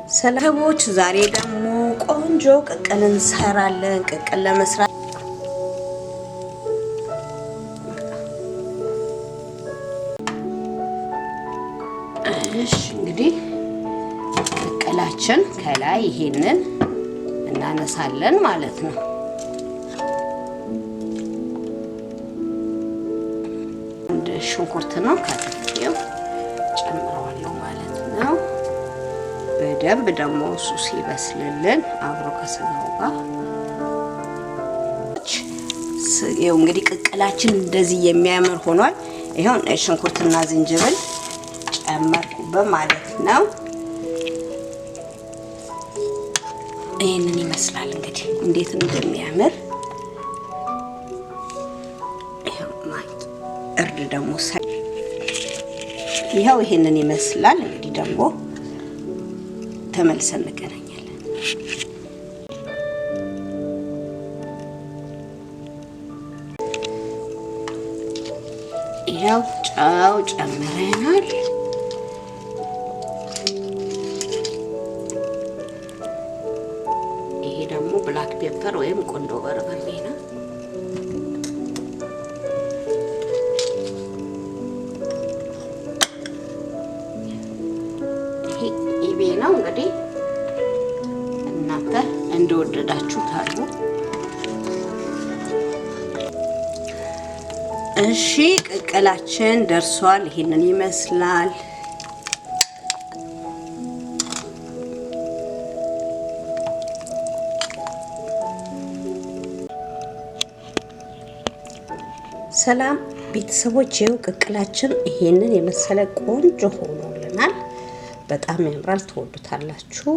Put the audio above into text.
ሰላሞች ዛሬ ደግሞ ቆንጆ ቅቅል እንሰራለን። ቅቅል ለመስራት እንግዲህ ቅቅላችን ከላይ ይሄንን እናነሳለን ማለት ነው። እንደ ሽንኩርት ነው ከትፌው ጨምረዋለሁ ማለት ነው። በደንብ ደግሞ እሱ ሲበስልልን አብሮ ከስጋው ጋር ይሄው እንግዲህ ቅቅላችን እንደዚህ የሚያምር ሆኗል። ይሄው ሽንኩርትና ዝንጅብል ጨመርኩበት ማለት ነው። ይሄንን ይመስላል እንግዲህ እንዴት እንደሚያምር። ይሄው እርድ ደግሞ ይሄው ይሄንን ይመስላል እንግዲህ ደግሞ ተመልሰን እንገናኛለን። ይሄው ጨው ጨምረናል። ይሄ ደግሞ ብላክ ፔፐር ወይም ቆንዶ በርበሬ ነው። ይሄ ነው እንግዲህ እናንተ እንደወደዳችሁ ታሉ። እሺ ቅቅላችን ደርሷል። ይሄንን ይመስላል። ሰላም ቤተሰቦች፣ ይኸው ቅቅላችን ይሄንን የመሰለ ቆንጆ ሆኖልናል። በጣም ያምራል። ትወዱታላችሁ።